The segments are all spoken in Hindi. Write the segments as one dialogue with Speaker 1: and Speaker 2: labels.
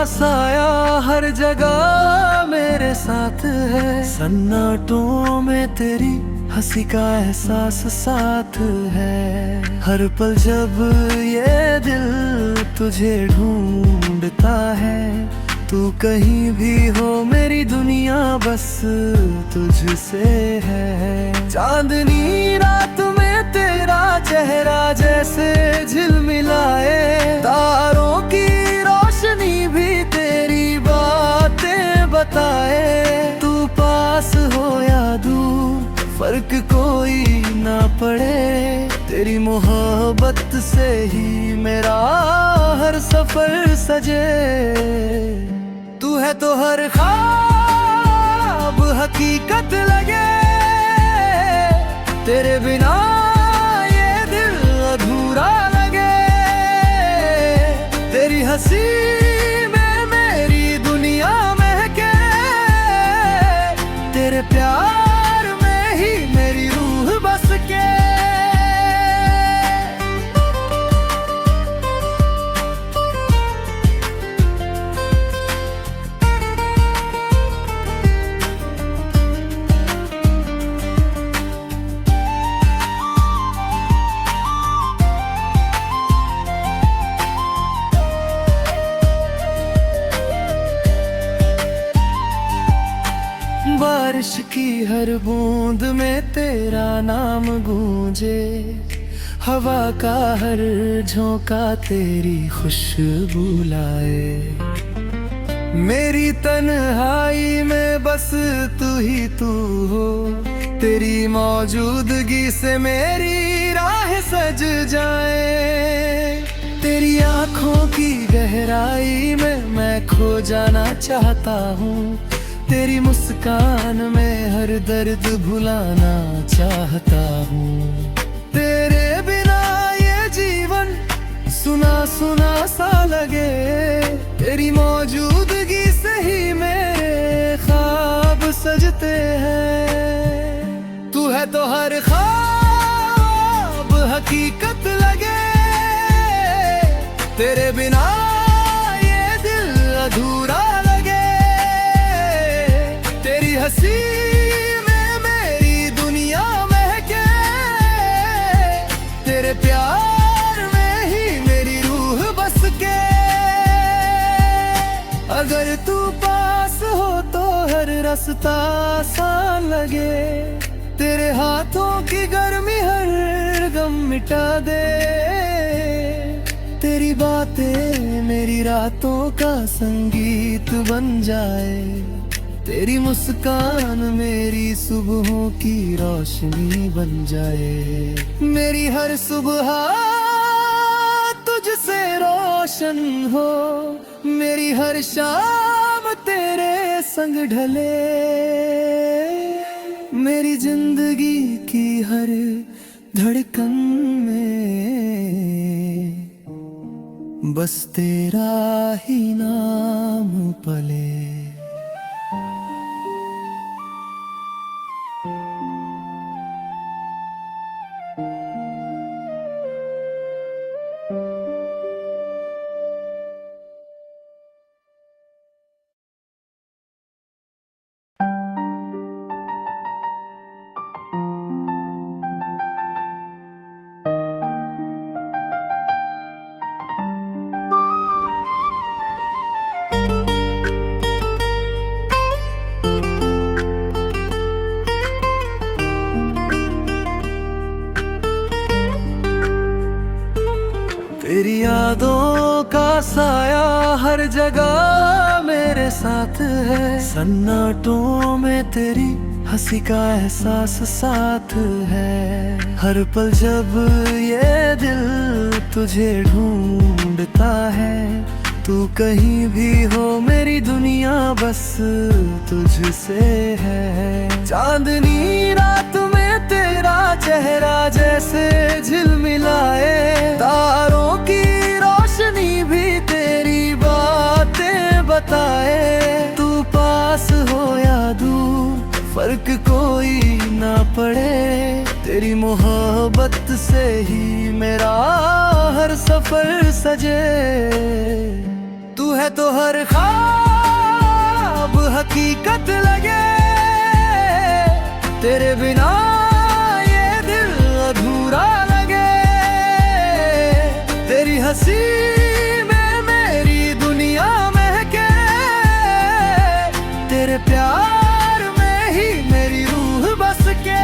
Speaker 1: साया हर जगह मेरे साथ है। सन्नाटों में तेरी हंसी का एहसास साथ है। हर पल जब ये दिल तुझे ढूंढता है, तू कहीं भी हो मेरी दुनिया बस तुझसे है। चांदनी रात में तेरा चेहरा जैसे झिलमिलाए, तारों की रोशनी भी तेरी बातें बताए। तू पास हो या दूर फर्क कोई ना पड़े, तेरी मोहब्बत से ही मेरा हर सफर सजे। तू है तो हर ख्वाब हकीकत लगे, तेरे बिना ये दिल अधूरा लगे। तेरी हंसी में मेरी दुनिया महके, तेरे प्यार में ही मेरी रूह बस के। बारिश की हर बूंद में तेरा नाम गूंजे, हवा का हर झोंका तेरी खुशबू लाए। मेरी तन्हाई में बस तू ही तू हो, तेरी मौजूदगी से मेरी राह सज जाए। तेरी आंखों की गहराई में मैं खो जाना चाहता हूँ, तेरी मुस्कान में हर दर्द भुलाना चाहता हूँ। तेरे बिना ये जीवन सुना सुना सा लगे, तेरी मौजूदगी से ही मेरे ख्वाब सजते हैं। तू है तो हर ख्वाब हकीकत लगे, तेरे बिना ये दिल अधूरा लगे। तेरी हंसी में मेरी दुनिया महके, तेरे प्यार में ही मेरी रूह बस के। अगर तू पास हो तो हर रास्ता आसान लगे, तेरे हाथों की गर्मी हर गम मिटा दे। तेरी बातें मेरी रातों का संगीत बन जाए, तेरी मुस्कान मेरी सुबहों की रोशनी बन जाए। मेरी हर सुबह तुझसे रोशन हो, मेरी हर शाम तेरे संग ढले। मेरी जिंदगी की हर धड़कन में बस तेरा ही नाम पले। तेरी यादों का साया हर जगह मेरे साथ है। सन्नाटों में तेरी हंसी का एहसास साथ है। हर पल जब ये दिल तुझे ढूंढता है, तू कहीं भी हो मेरी दुनिया बस तुझसे है। चांदनी रात में तेरा चेहरा जैसे झिलमिलाए, तारों की रोशनी भी तेरी बातें बताए। तू पास हो या दूर फर्क कोई ना पड़े, तेरी मोहब्बत से ही मेरा हर सफर सजे। तू तू है तो हर ख्वाब हकीकत लगे, तेरे बिना ये दिल अधूरा लगे। तेरी हंसी में मेरी दुनिया महके, तेरे प्यार में ही मेरी रूह बस के।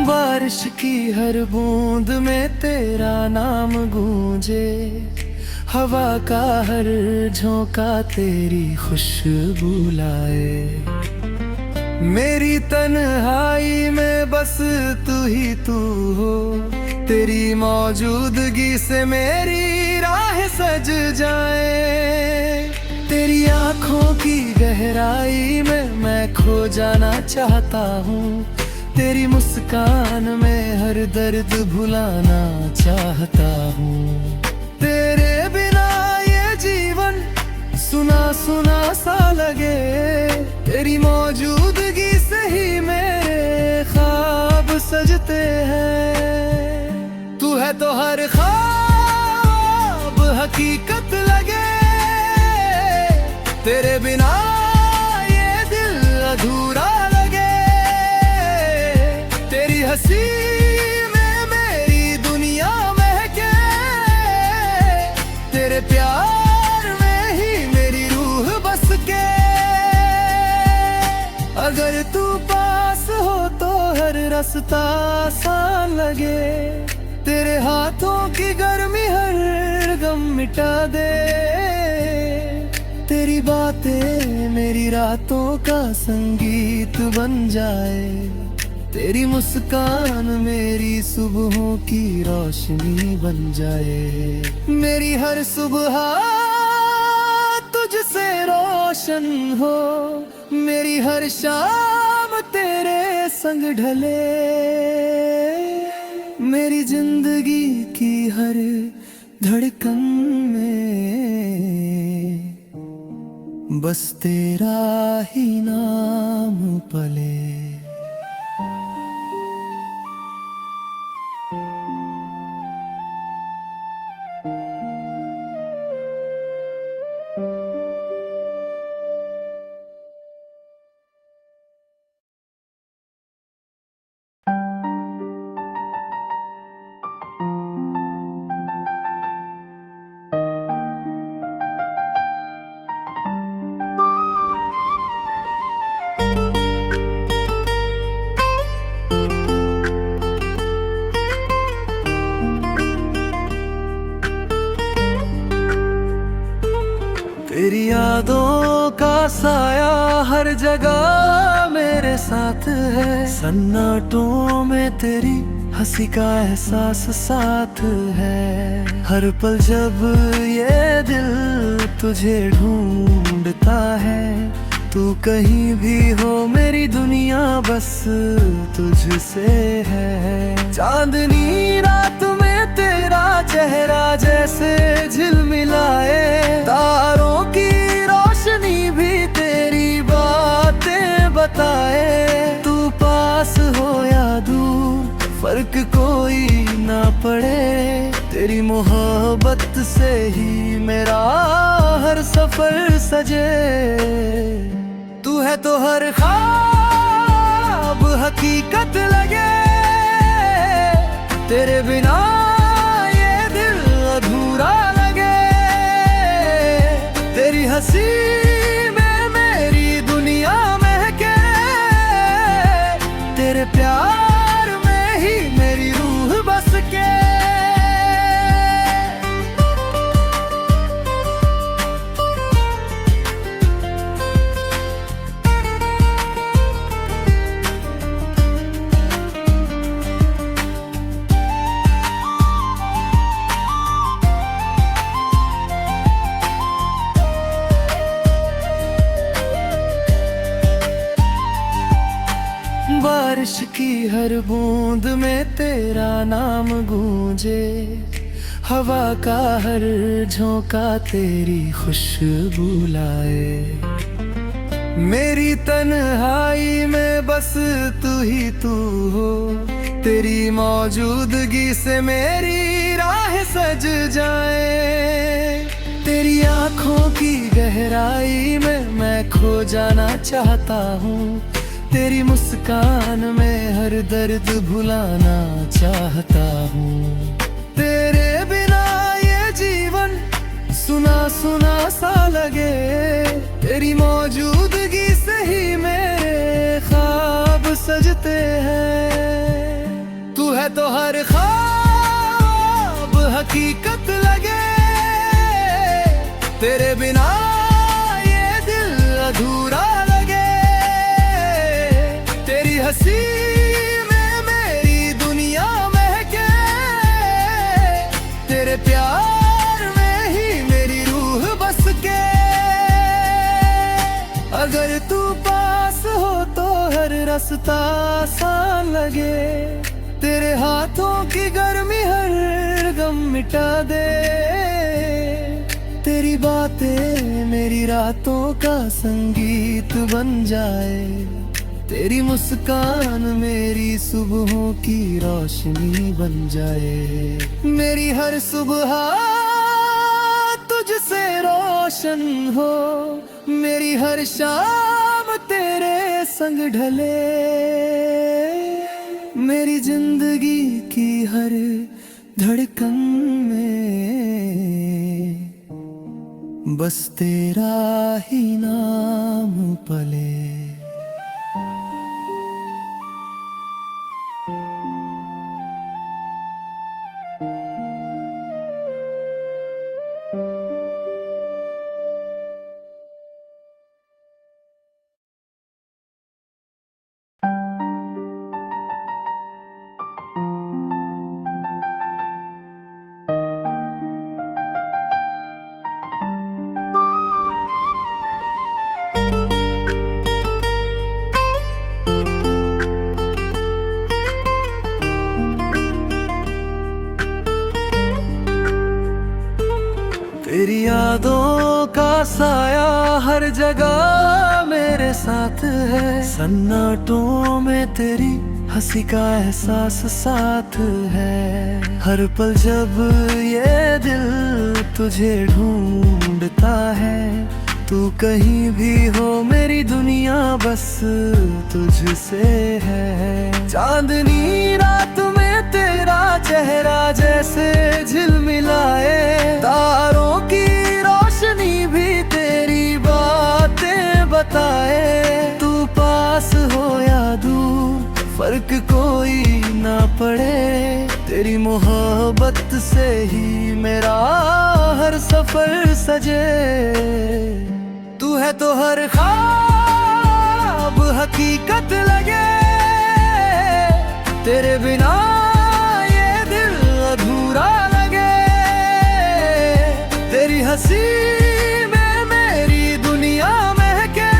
Speaker 1: बारिश की हर बूंद में तेरा नाम गूंजे, हवा का हर झोंका तेरी खुशबू लाए। मेरी तन्हाई में बस तू ही तू हो, तेरी मौजूदगी से मेरी राह सज जाए। तेरी आंखों की गहराई में मैं खो जाना चाहता हूँ, तेरी मुस्कान में हर दर्द भुलाना चाहता हूँ। तेरे बिना ये जीवन सुना सुना सा लगे, तेरी मौजूदगी से ही मेरे ख्वाब सजते हैं। तू है तो हर ख्वाब हकीकत लगे, तेरे बिना ये दिल अधूरा लगे। तेरी हंसी में मेरी दुनिया महके, तेरे प्यार में ही मेरी रूह बस के। अगर तू पास हो तो हर रास्ता आसान लगे, तेरे हाथों की गर्मी हर गम मिटा दे। तेरी बातें मेरी रातों का संगीत बन जाए, तेरी मुस्कान मेरी सुबहों की रोशनी बन जाए। मेरी हर सुबह तुझसे रोशन हो, मेरी हर शाम तेरे संग ढले। मेरी जिंदगी की हर धड़कन में बस तेरा ही नाम पले। तेरी यादों का साया हर जगह मेरे साथ है, सन्नाटों में तेरी हंसी का एहसास साथ है। हर पल जब ये दिल तुझे ढूंढता है, तू कहीं भी हो मेरी दुनिया बस तुझसे है। चांदनी रात में तेरा चेहरा जैसे झिलमिलाए, तारों की रोशनी भी तेरी बातें बताए। तू पास हो या दूर फर्क कोई ना पड़े, तेरी मोहब्बत से ही मेरा हर सफर सजे। तू है तो हर ख्वाब हकीकत लगे, तेरे बिना ये दिल अधूरा लगे। तेरी हंसी में मेरी दुनिया महके, तेरे प्यार में ही मेरी रूह बस के। हर बूंद में तेरा नाम गूंजे, हवा का हर झोंका तेरी खुशबू लाए। मेरी तन्हाई में बस तू ही तू हो, तेरी मौजूदगी से मेरी राह सज जाए। तेरी आंखों की गहराई में मैं खो जाना चाहता हूँ, तेरी मुस्कान में हर दर्द भुलाना चाहता हूँ। तेरे बिना ये जीवन सुना सुना सा लगे, तेरी मौजूदगी से ही मेरे ख्वाब सजते हैं। तू है तो हर ख्वाब हकीकत लगे, तेरे बिना ये दिल अधूरा लगे। तेरी हंसी में मेरी दुनिया महके, तेरे प्यार में ही मेरी रूह बस के। अगर तू पास हो तो हर रास्ता आसान लगे, तेरे हाथों की गर्मी हर गम मिटा दे। तेरी बातें मेरी रातों का संगीत बन जाए, तेरी मुस्कान मेरी सुबहों की रोशनी बन जाए। मेरी हर सुबह तुझसे रोशन हो, मेरी हर शाम तेरे संग ढले। मेरी जिंदगी की हर धड़कन में बस तेरा ही नाम पले। तेरी यादों का साया हर जगह मेरे साथ है, सन्नाटों में तेरी हंसी का एहसास साथ है। हर पल जब ये दिल तुझे ढूंढता है, तू कहीं भी हो मेरी दुनिया बस तुझसे है। चांदनी रात में तेरा चेहरा जैसे झिलमिलाए, तारों की रोशनी भी तेरी बातें बताए। तू पास हो या दूर फर्क कोई ना पड़े, तेरी मोहब्बत से ही मेरा हर सफर सजे। तू है तो हर ख्वाब हकीकत लगे, तेरे बिना ये दिल अधूरा लगे। तेरी हंसी में मेरी दुनिया महके,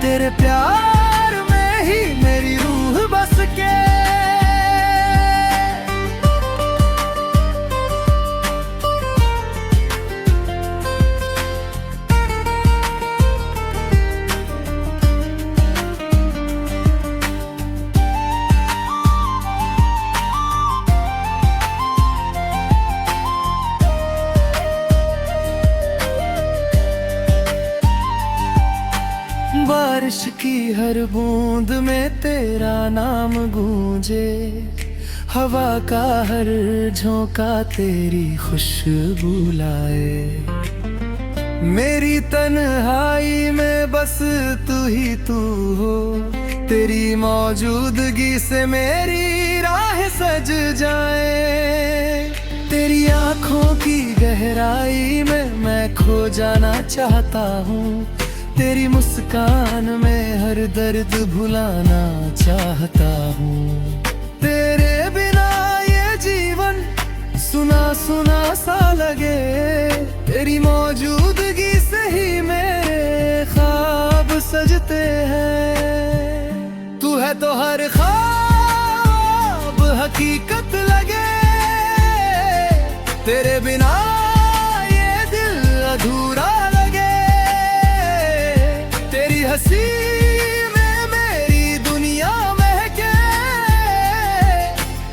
Speaker 1: तेरे प्यार में ही मेरी रूह बस के। बारिश की हर बूंद में तेरा नाम गूंजे, हवा का हर झोंका तेरी खुशबू लाए। मेरी तन्हाई में बस तू ही तू हो, तेरी मौजूदगी से मेरी राह सज जाए। तेरी आंखों की गहराई में मैं खो जाना चाहता हूँ, तेरी मुस्कान में हर दर्द भुलाना चाहता हूँ। तेरे बिना ये जीवन सुना सुना सा लगे, तेरी मौजूदगी से ही मेरे ख्वाब सजते हैं। तू है तो हर तेरे बिना ये दिल अधूरा लगे। तेरी हंसी में मेरी दुनिया महके,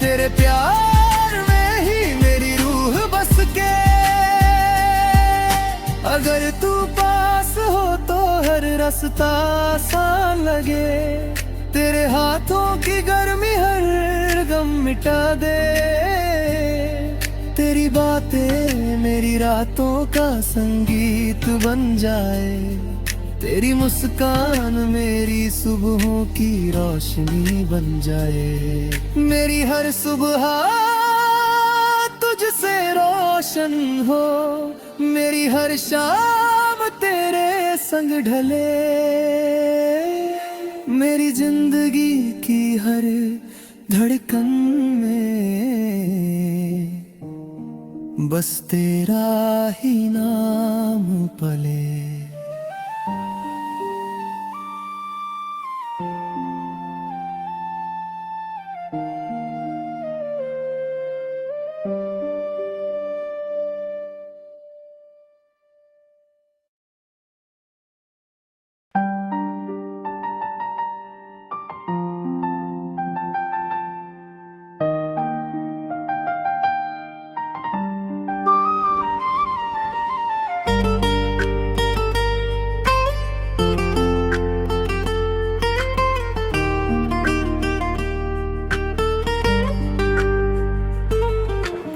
Speaker 1: तेरे प्यार में ही मेरी रूह बस के। अगर तू पास हो तो हर रास्ता आसान लगे। तेरे हाथों की गर्मी हर गम मिटा दे। तेरी बातें मेरी रातों का संगीत बन जाए। तेरी मुस्कान मेरी सुबहों की रोशनी बन जाए। मेरी हर सुबह तुझसे रोशन हो, मेरी हर शाम तेरे संग ढले। मेरी जिंदगी की हर धड़कन में बस तेरा ही नाम पले।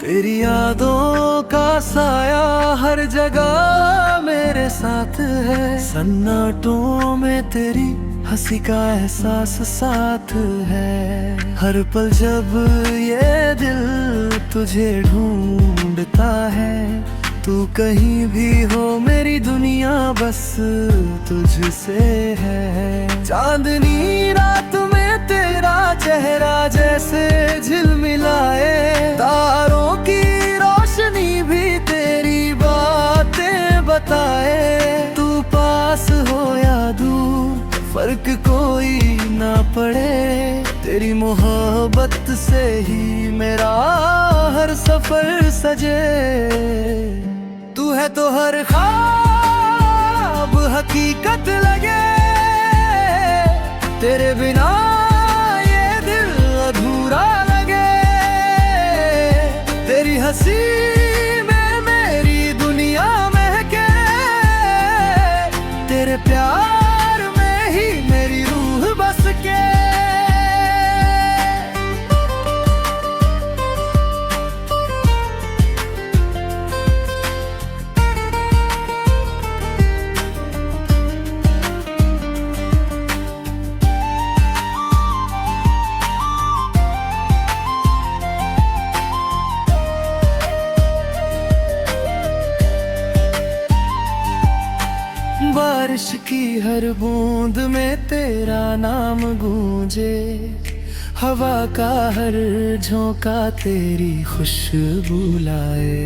Speaker 1: तेरी यादों का साया हर जगह मेरे साथ है। सन्नाटों में तेरी हंसी का एहसास साथ है। हर पल जब ये दिल तुझे ढूंढता है, तू कहीं भी हो मेरी दुनिया बस तुझसे है। चांदनी रात में तेरा चेहरा जैसे झिलमिलाए, तारों की रोशनी भी तेरी बातें बताए। तू पास हो या दूर फर्क कोई ना पड़े, तेरी मोहब्बत से ही मेरा हर सफर सजे। तू है तो हर ख्वाब हकीकत लगे। तेरे बिना ये दिल अधूरा लगे। तेरी हंसी में मेरी दुनिया महके, तेरे प्यार में ही मेरी रूह बस के। बारिश की हर बूंद में तेरा नाम गूंजे, हवा का हर झोंका तेरी खुशबू लाए।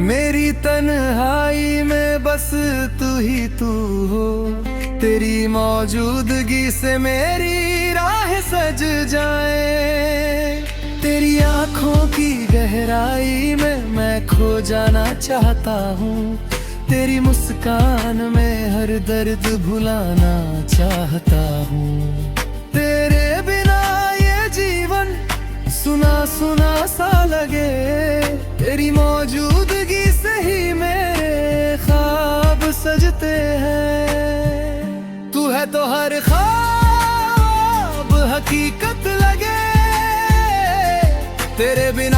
Speaker 1: मेरी तन्हाई में बस तू ही तू हो, तेरी मौजूदगी से मेरी राह सज जाए। तेरी आँखों की गहराई में मैं खो जाना चाहता हूँ, तेरी मुस्कान में हर दर्द भुलाना चाहता हूँ। तेरे बिना ये जीवन सुना सुना सा लगे, तेरी मौजूदगी से ही मेरे ख्वाब सजते हैं। तू है तो हर ख्वाब हकीकत लगे। तेरे बिना